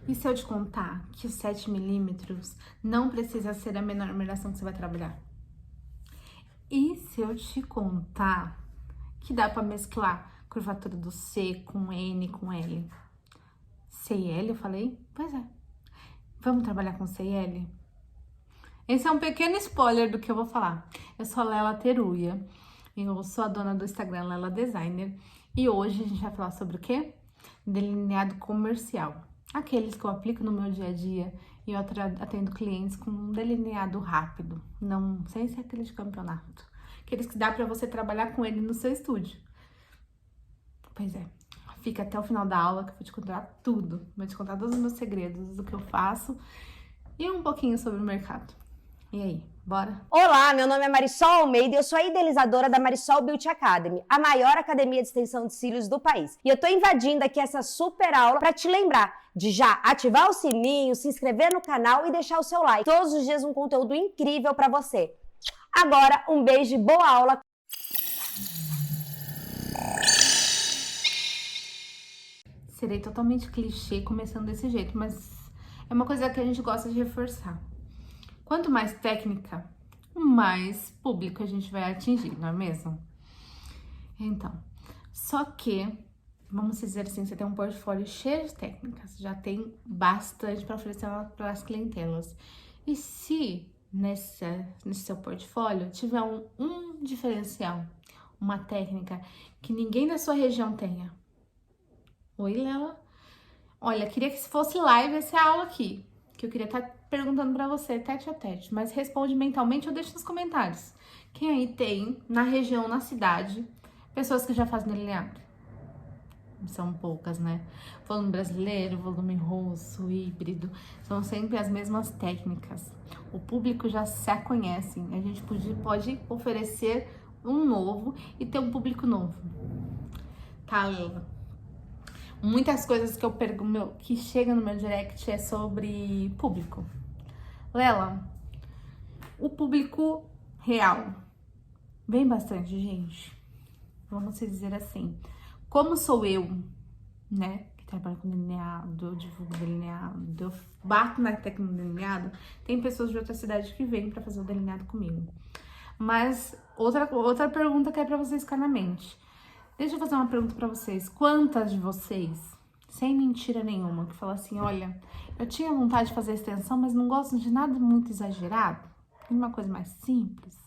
E se eu te contar que os 7 milímetros não precisa ser a menor numeração que você vai trabalhar? E se eu te contar que dá para mesclar curvatura do C com N com L? C e L, eu falei? Pois é. Vamos trabalhar com C e L? Esse é um pequeno spoiler do que eu vou falar. Eu sou a Lela Teruya, eu sou a dona do Instagram Lela Designer, e hoje a gente vai falar sobre o quê? Delineado comercial. Aqueles que eu aplico no meu dia a dia e eu atendo clientes com um delineado rápido, não sem ser aquele de campeonato. Aqueles que dá para você trabalhar com ele no seu estúdio. Pois é, fica até o final da aula que eu vou te contar tudo. Vou te contar todos os meus segredos, do que eu faço e um pouquinho sobre o mercado. E aí, bora? Olá, meu nome é Marisol Almeida e eu sou a idealizadora da Marisol Beauty Academy, a maior academia de extensão de cílios do país. E eu tô invadindo aqui essa super aula para te lembrar de já ativar o sininho, se inscrever no canal e deixar o seu like. Todos os dias um conteúdo incrível para você. Agora, um beijo e boa aula! Serei totalmente clichê começando desse jeito, mas é uma coisa que a gente gosta de reforçar. Quanto mais técnica, mais público a gente vai atingir, não é mesmo? Então, só que, vamos dizer assim, você tem um portfólio cheio de técnicas, já tem bastante para oferecer para as clientelas. E se nesse seu portfólio tiver um diferencial, uma técnica que ninguém da sua região tenha? Oi, Lela. Olha, queria que se fosse live essa aula aqui, que eu queria estar perguntando pra você, tete a tete, mas responde mentalmente ou deixa nos comentários. Quem aí tem, na região, na cidade, pessoas que já fazem delineado? São poucas, né? Volume brasileiro, volume russo, híbrido, são sempre as mesmas técnicas. O público já se conhece, a gente pode oferecer um novo e ter um público novo. Tá, Lela? Muitas coisas que eu pergunto, que chega no meu direct é sobre público. Lela, o público real vem bastante, gente. Vamos dizer assim. Como sou eu, né? Que trabalho com delineado, eu divulgo delineado, eu bato na técnica do delineado. Tem pessoas de outra cidade que vêm pra fazer o delineado comigo. Mas outra pergunta que é pra vocês ficar na mente. Deixa eu fazer uma pergunta pra vocês. Quantas de vocês, sem mentira nenhuma, que falam assim, olha, eu tinha vontade de fazer extensão, mas não gosto de nada muito exagerado, uma coisa mais simples?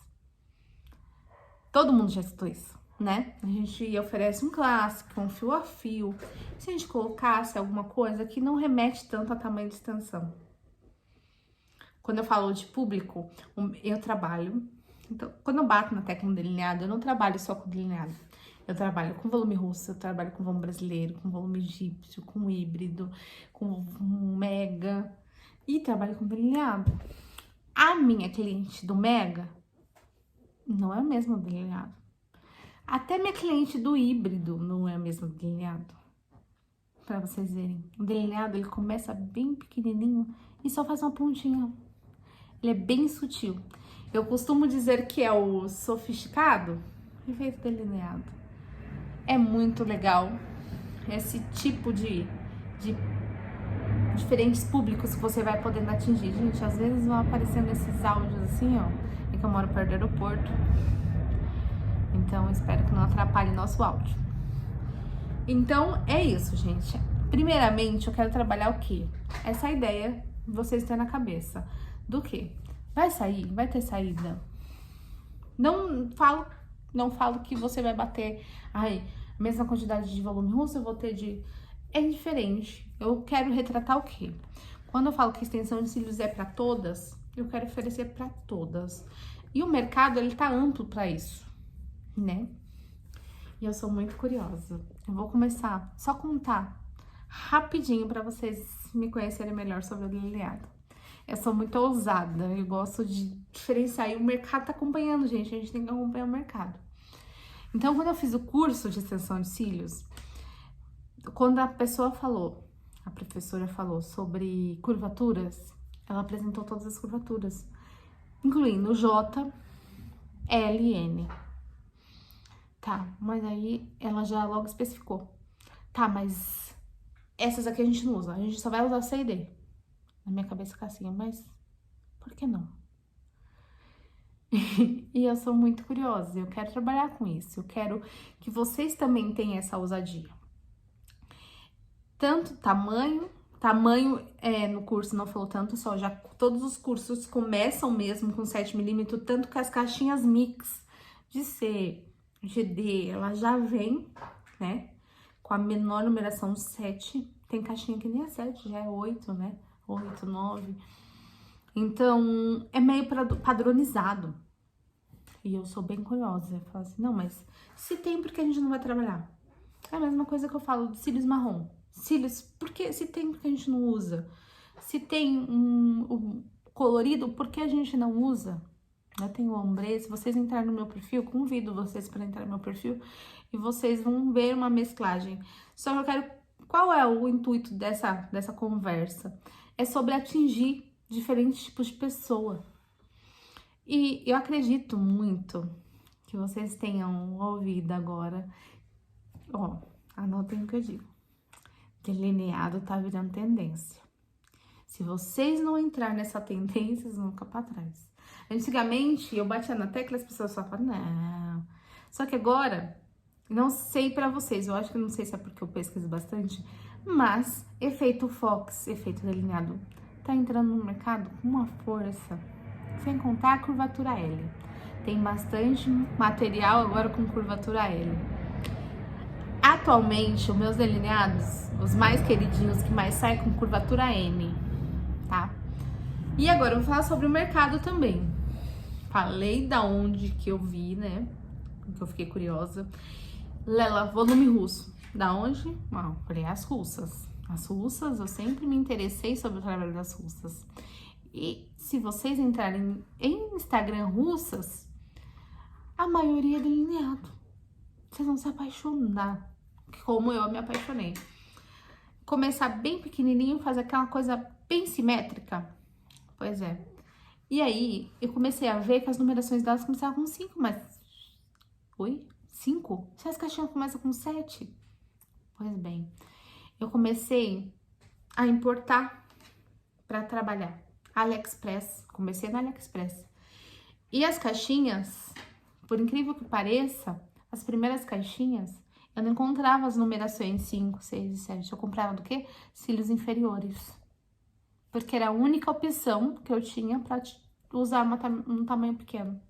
Todo mundo já citou isso, né? A gente oferece um clássico, um fio a fio. Se a gente colocasse alguma coisa que não remete tanto a tamanho de extensão. Quando eu falo de público, eu trabalho... Então, quando eu bato na técnica delineado, eu não trabalho só com delineado. Eu trabalho com volume russo, eu trabalho com volume brasileiro, com volume egípcio, com híbrido, com mega e trabalho com delineado. A minha cliente do mega não é o mesmo delineado. Até minha cliente do híbrido não é o mesmo delineado. Pra vocês verem, o delineado ele começa bem pequenininho e só faz uma pontinha. Ele é bem sutil. Eu costumo dizer que é o sofisticado efeito delineado. É muito legal esse tipo de diferentes públicos que você vai podendo atingir. Gente, às vezes vão aparecendo esses áudios assim, ó, é que eu moro perto do aeroporto. Então, espero que não atrapalhe nosso áudio. Então, é isso, gente. Primeiramente, eu quero trabalhar o quê? Essa ideia que vocês têm na cabeça. Do quê? Vai sair? Vai ter saída? Não falo que você vai bater a mesma quantidade de volume russo, eu vou ter de... É diferente. Eu quero retratar o quê? Quando eu falo que extensão de cílios é para todas, eu quero oferecer para todas. E o mercado, ele tá amplo para isso, né? E eu sou muito curiosa. Eu vou começar só contar rapidinho para vocês me conhecerem melhor sobre o delineado. Eu sou muito ousada, eu gosto de diferenciar e o mercado tá acompanhando, gente, a gente tem que acompanhar o mercado. Então, quando eu fiz o curso de extensão de cílios, quando a professora falou sobre curvaturas, ela apresentou todas as curvaturas, incluindo J, L e N. Tá, mas aí ela já logo especificou. Tá, mas essas aqui a gente não usa, a gente só vai usar C e D. Na minha cabeça fica assim, mas por que não? E eu sou muito curiosa, eu quero trabalhar com isso, eu quero que vocês também tenham essa ousadia. Tanto tamanho no curso não falou tanto, só já todos os cursos começam mesmo com 7mm, tanto que as caixinhas mix de C, de D, ela já vem, né, com a menor numeração 7, tem caixinha que nem é 7, já é 8, né, 8, 9, então é meio padronizado. E eu sou bem curiosa, eu falo assim, não, mas se tem, por que a gente não vai trabalhar? É a mesma coisa que eu falo de cílios marrom. Cílios, porque se tem, porque a gente não usa? Se tem um colorido, por que a gente não usa? Eu tenho ombre, se vocês entrarem no meu perfil, convido vocês para entrar no meu perfil e vocês vão ver uma mesclagem. Só que eu quero, qual é o intuito dessa conversa? É sobre atingir diferentes tipos de pessoa. E eu acredito muito que vocês tenham ouvido agora, ó, anotem o que eu digo. Delineado tá virando tendência. Se vocês não entrarem nessa tendência, vocês vão ficar pra trás. Antigamente, eu batia na tecla e as pessoas só falavam, não. Só que agora, não sei pra vocês, eu acho que não sei se é porque eu pesquiso bastante, mas efeito Fox, efeito delineado, tá entrando no mercado com uma força, sem contar a curvatura L. Tem bastante material agora com curvatura L. Atualmente, os meus delineados, os mais queridinhos, que mais saem com curvatura N, tá? E agora eu vou falar sobre o mercado também. Falei da onde que eu vi, né? Que eu fiquei curiosa. Lela, volume russo. Da onde? Ah, falei, as russas. As russas, eu sempre me interessei sobre o trabalho das russas. E se vocês entrarem em Instagram russas, a maioria é delineado. Vocês vão se apaixonar, como eu me apaixonei. Começar bem pequenininho, fazer aquela coisa bem simétrica. Pois é. E aí, eu comecei a ver que as numerações delas começavam com 5, mas... Oi? 5? Se as caixinhas começam com 7? Pois bem, eu comecei a importar para trabalhar. AliExpress, comecei na AliExpress. E as caixinhas, por incrível que pareça, as primeiras caixinhas, eu não encontrava as numerações 5, 6 e 7. Eu comprava do quê? Cílios inferiores. Porque era a única opção que eu tinha para usar um tamanho pequeno.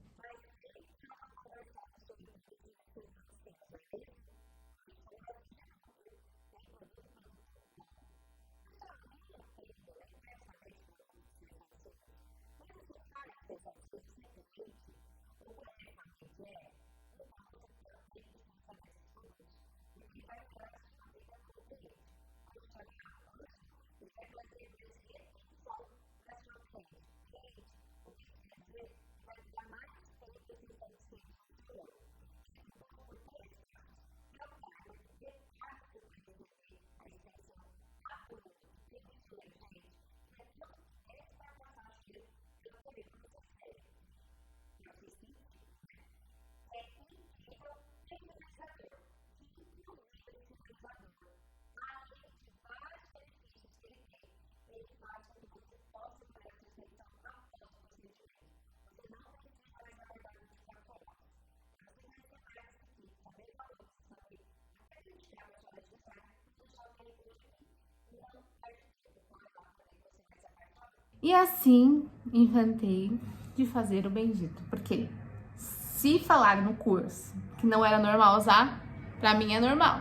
E assim, inventei de fazer o bendito. Porque se falaram no curso que não era normal usar, pra mim é normal.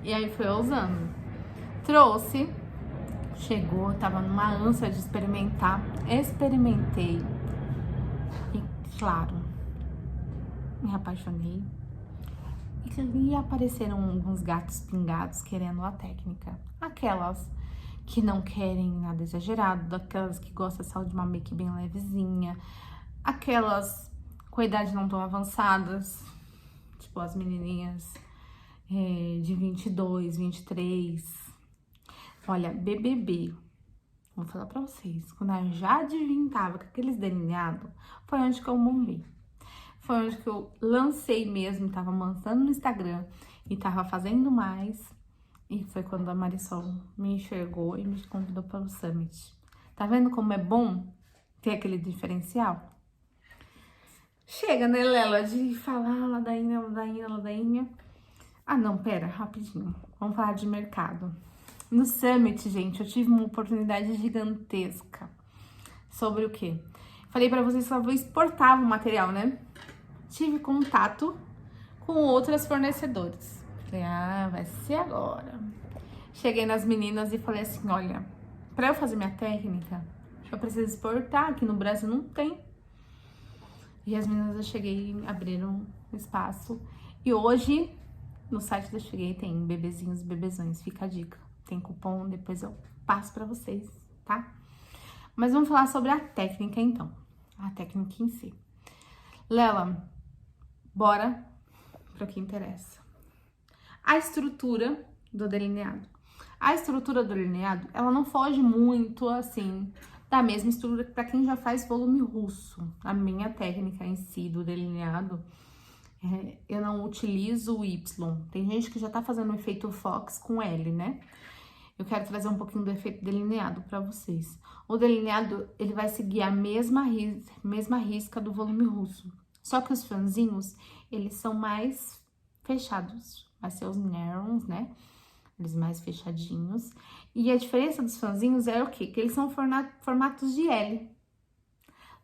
E aí foi usando. Trouxe, chegou, tava numa ânsia de experimentar. Experimentei. E claro, me apaixonei. E apareceram alguns gatos pingados querendo a técnica. Aquelas que não querem nada exagerado, daquelas que gostam só de uma make bem levezinha, aquelas com idade não tão avançadas, tipo as menininhas de 22, 23. Olha, BBB, vou falar pra vocês, quando a Jade tava com aqueles delineados, foi onde que eu bombei. Foi onde que eu lancei mesmo, tava lançando no Instagram e tava fazendo mais. E foi quando a Marisol me enxergou e me convidou para o Summit. Tá vendo como é bom ter aquele diferencial? Chega, né, Lela, de falar ladainha. Ah, não, pera, rapidinho. Vamos falar de mercado. No Summit, gente, eu tive uma oportunidade gigantesca. Sobre o quê? Falei pra vocês que eu exportava o material, né? Tive contato com outras fornecedores. Falei, vai ser agora. Cheguei nas meninas e falei assim, olha, pra eu fazer minha técnica, eu preciso exportar, aqui no Brasil não tem. E as meninas eu cheguei, abriram espaço. E hoje, no site da Cheguei, tem bebezinhos e bebezões, fica a dica. Tem cupom, depois eu passo pra vocês, tá? Mas vamos falar sobre a técnica, então. A técnica em si. Lela, bora para o que interessa. A estrutura do delineado. A estrutura do delineado, ela não foge muito, assim, da mesma estrutura para quem já faz volume russo. A minha técnica em si do delineado, eu não utilizo o Y. Tem gente que já tá fazendo o efeito Fox com L, né? Eu quero trazer um pouquinho do efeito delineado para vocês. O delineado, ele vai seguir a mesma risca do volume russo. Só que os franzinhos, eles são mais fechados. Vai ser os neurons, né? Eles mais fechadinhos. E a diferença dos franzinhos é o quê? Que eles são formatos de L.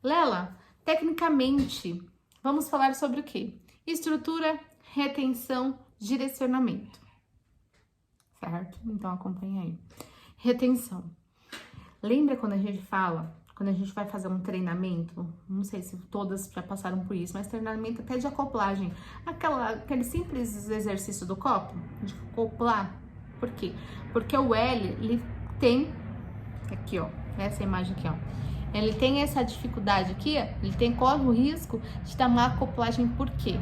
Lela, tecnicamente, vamos falar sobre o quê? Estrutura, retenção, direcionamento. Certo? Então, acompanha aí. Retenção. Lembra quando a gente fala, quando a gente vai fazer um treinamento, não sei se todas já passaram por isso, mas treinamento até de acoplagem, aquele simples exercício do copo, de acoplar. Por quê? Porque o L, ele tem, aqui ó, essa imagem aqui ó, ele tem essa dificuldade aqui, corre o risco de dar uma acoplagem. Por quê?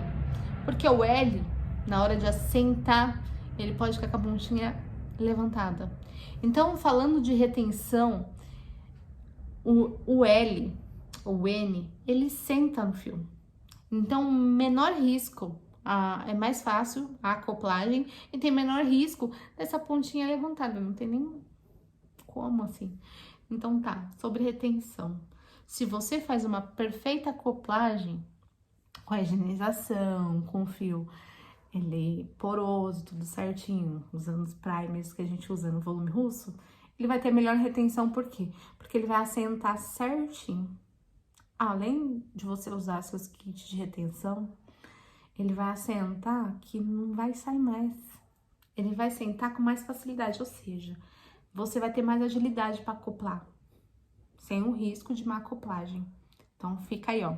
Porque o L, na hora de assentar, ele pode ficar com a pontinha levantada. Então, falando de retenção, o L, o N, ele senta no fio. Então, menor risco, é mais fácil a acoplagem e tem menor risco dessa pontinha levantada. Não tem nem como assim. Então, tá, sobre retenção. Se você faz uma perfeita acoplagem, com a higienização, com o fio ele poroso, tudo certinho, usando os primers que a gente usa no volume russo, ele vai ter melhor retenção. Por quê? Porque ele vai assentar certinho. Além de você usar seus kits de retenção, ele vai assentar que não vai sair mais. Ele vai sentar com mais facilidade, ou seja, você vai ter mais agilidade para acoplar, sem o risco de má acoplagem. Então, fica aí, ó,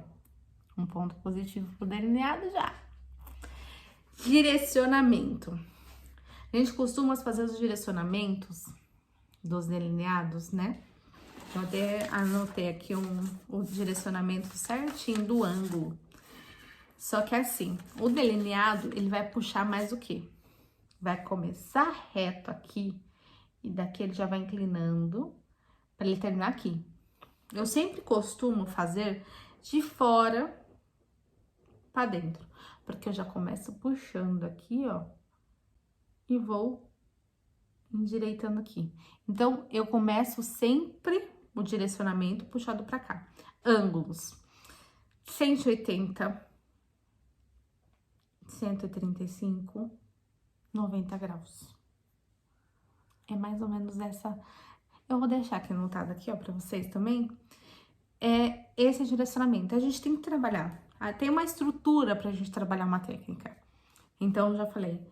um ponto positivo pro delineado já. Direcionamento. A gente costuma fazer os direcionamentos dos delineados, né? Eu até anotei aqui o direcionamento certinho do ângulo. Só que assim, o delineado, ele vai puxar mais o quê? Vai começar reto aqui e daqui ele já vai inclinando para ele terminar aqui. Eu sempre costumo fazer de fora para dentro, porque eu já começo puxando aqui, ó, e vou endireitando aqui. Então, eu começo sempre o direcionamento puxado para cá. Ângulos: 180, 135, 90 graus. É mais ou menos essa. Eu vou deixar aqui anotado aqui, ó, para vocês também. É esse direcionamento. A gente tem que trabalhar. Tem uma estrutura pra gente trabalhar uma técnica. Então, já falei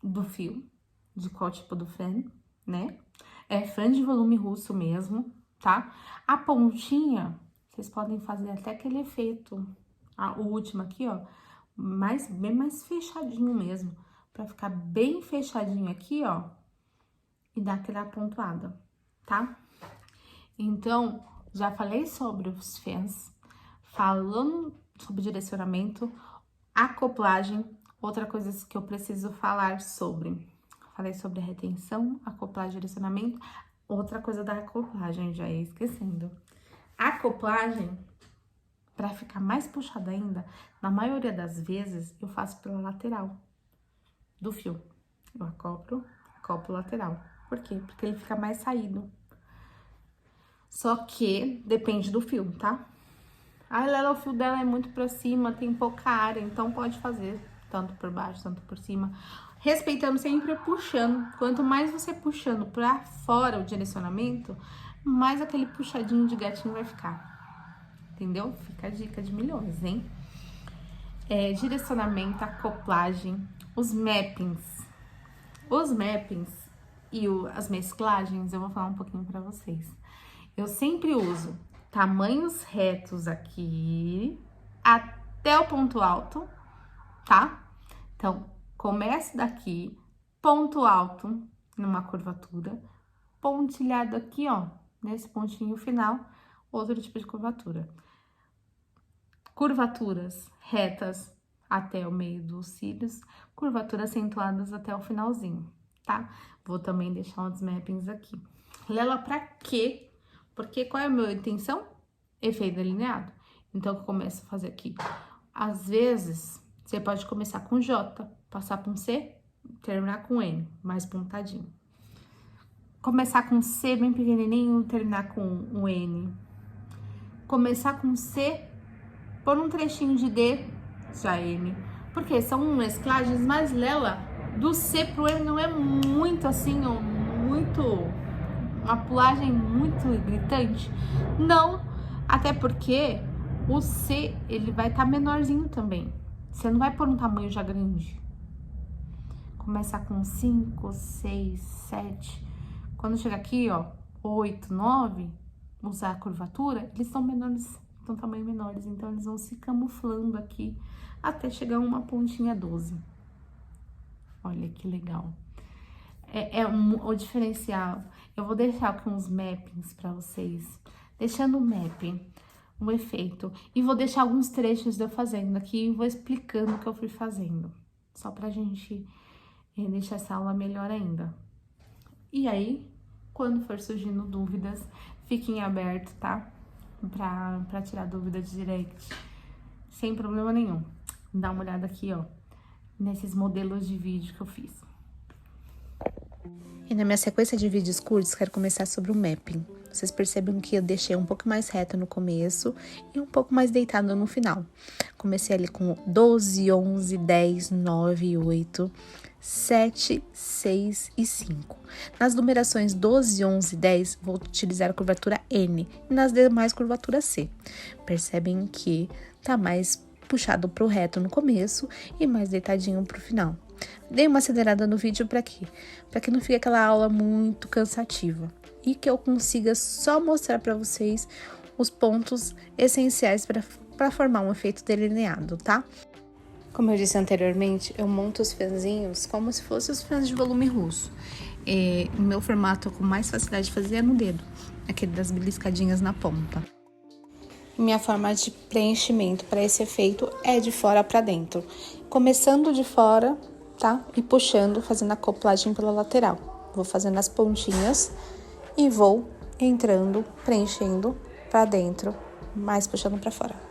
do fio, de qual tipo do fran, né? É fran de volume russo mesmo, tá? A pontinha, vocês podem fazer até aquele efeito, o último aqui, ó, bem mais fechadinho mesmo, pra ficar bem fechadinho aqui, ó, e dar aquela pontuada, tá? Então, já falei sobre os fãs, falando sobre direcionamento, acoplagem, outra coisa que eu preciso falar sobre. Falei sobre retenção, acoplagem, direcionamento, outra coisa da acoplagem, já ia esquecendo. Acoplagem, para ficar mais puxada ainda, na maioria das vezes, eu faço pela lateral do fio. Eu acoplo lateral. Por quê? Porque ele fica mais saído. Só que depende do fio, tá? A Lela, o fio dela é muito pra cima, tem pouca área, então pode fazer tanto por baixo, tanto por cima. Respeitando sempre puxando. Quanto mais você puxando pra fora o direcionamento, mais aquele puxadinho de gatinho vai ficar. Entendeu? Fica a dica de milhões, hein? Direcionamento, acoplagem, os mappings. Os mappings e as mesclagens, eu vou falar um pouquinho pra vocês. Eu sempre uso tamanhos retos aqui até o ponto alto, tá? Então, comece daqui, ponto alto numa curvatura, pontilhado aqui, ó, nesse pontinho final, outro tipo de curvatura. Curvaturas retas até o meio dos cílios, curvaturas acentuadas até o finalzinho, tá? Vou também deixar uns mappings aqui. Lela, pra quê? Porque qual é a minha intenção? Efeito delineado. Então, eu começo a fazer aqui. Às vezes, você pode começar com J, passar por um C, terminar com N, mais pontadinho. Começar com C bem pequenininho, terminar com um N. Começar com C, pôr um trechinho de D, já N. Porque são mesclagens, mas Lela, do C pro N não é muito assim, ó, muito... uma pulagem muito gritante. Não, até porque o C, ele vai estar menorzinho também. Você não vai pôr um tamanho já grande. Começar com 5, 6, 7. Quando chega aqui, ó, 8, 9, usar a curvatura, eles são menores, são tamanho menores. Então, eles vão se camuflando aqui até chegar uma pontinha 12. Olha que legal. O diferencial. Eu vou deixar aqui uns mappings pra vocês. Deixando o mapping, o efeito. E vou deixar alguns trechos de eu fazendo aqui e vou explicando o que eu fui fazendo. Só pra gente deixar essa aula melhor ainda. E aí, quando for surgindo dúvidas, fiquem abertos, tá? Pra tirar dúvida de direct. Sem problema nenhum. Dá uma olhada aqui, ó. Nesses modelos de vídeo que eu fiz. E na minha sequência de vídeos curtos, quero começar sobre o mapping. Vocês percebem que eu deixei um pouco mais reto no começo e um pouco mais deitado no final. Comecei ali com 12, 11, 10, 9, 8, 7, 6 e 5. Nas numerações 12, 11 e 10, vou utilizar a curvatura N e nas demais curvatura C. Percebem que tá mais puxado pro reto no começo e mais deitadinho pro final. Dei uma acelerada no vídeo para quê? Para que não fique aquela aula muito cansativa e que eu consiga só mostrar para vocês os pontos essenciais para formar um efeito delineado, tá? Como eu disse anteriormente, eu monto os fãzinhos como se fossem os fãs de volume russo. O meu formato com mais facilidade de fazer é no dedo, aquele das beliscadinhas na ponta. Minha forma de preenchimento para esse efeito é de fora para dentro, começando de fora, tá? E puxando, fazendo a acoplagem pela lateral. Vou fazendo as pontinhas e vou entrando, preenchendo para dentro, mais puxando para fora.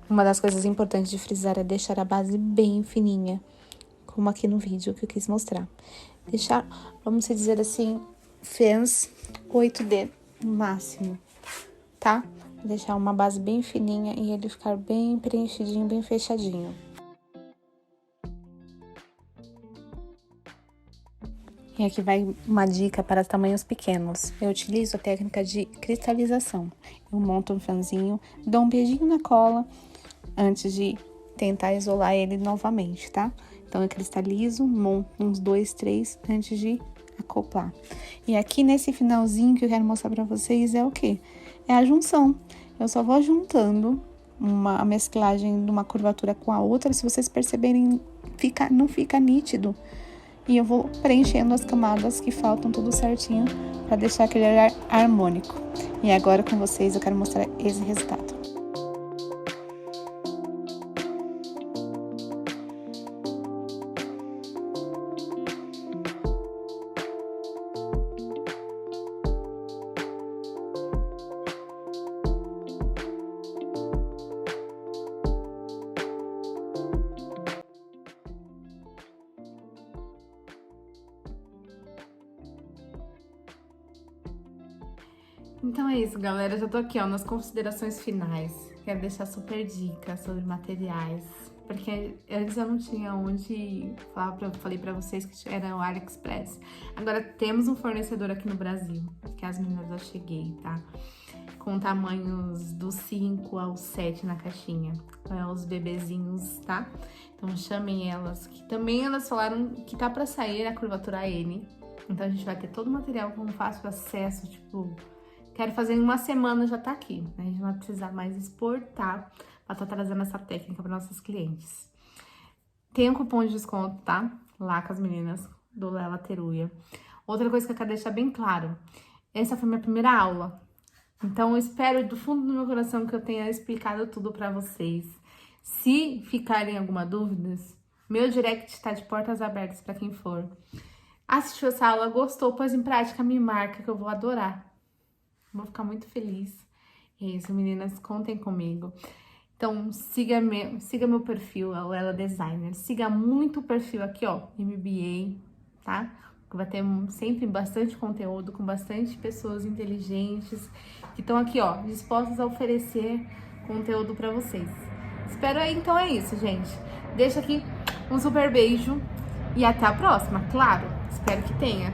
Uma das coisas importantes de frisar é deixar a base bem fininha, como aqui no vídeo que eu quis mostrar. Deixar, vamos dizer assim, fãs 8D no máximo, tá? Deixar uma base bem fininha e ele ficar bem preenchidinho, bem fechadinho. E aqui vai uma dica para tamanhos pequenos. Eu utilizo a técnica de cristalização. Eu monto um fãzinho, dou um beijinho na cola antes de tentar isolar ele novamente, tá? Então, eu cristalizo, monto uns 2, 3 antes de acoplar. E aqui nesse finalzinho que eu quero mostrar pra vocês é o quê? É a junção. Eu só vou juntando a mesclagem de uma curvatura com a outra. Se vocês perceberem, não fica nítido. E eu vou preenchendo as camadas que faltam tudo certinho para deixar aquele olhar harmônico. E agora com vocês eu quero mostrar esse resultado. Então é isso, galera. Já tô aqui, ó, nas considerações finais. Quero deixar super dicas sobre materiais, porque antes eu não tinha onde falar. Falei pra vocês que era o AliExpress. Agora temos um fornecedor aqui no Brasil, que as meninas eu cheguei, tá? Com tamanhos do 5 ao 7 na caixinha. Os bebezinhos, tá? Então chamem elas, que também elas falaram que tá pra sair a curvatura N. Então a gente vai ter todo o material com fácil acesso, tipo... Quero fazer em uma semana, já tá aqui. Né? A gente não vai precisar mais exportar pra estar trazendo essa técnica para nossos clientes. Tem um cupom de desconto, tá? Lá com as meninas do Lela Teruya. Outra coisa que eu quero deixar bem claro. Essa foi minha primeira aula. Então, eu espero do fundo do meu coração que eu tenha explicado tudo pra vocês. Se ficarem alguma dúvida, meu direct tá de portas abertas pra quem for. Assistiu essa aula, gostou, pôs em prática, me marca que eu vou adorar. Vou ficar muito feliz. É isso, meninas, contem comigo. Então, siga meu perfil, a Lela Designer. Siga muito o perfil aqui, ó, MBA, tá? Que vai ter sempre bastante conteúdo, com bastante pessoas inteligentes, que estão aqui, ó, dispostas a oferecer conteúdo pra vocês. Espero aí, então é isso, gente. Deixa aqui um super beijo e até a próxima, claro. Espero que tenha.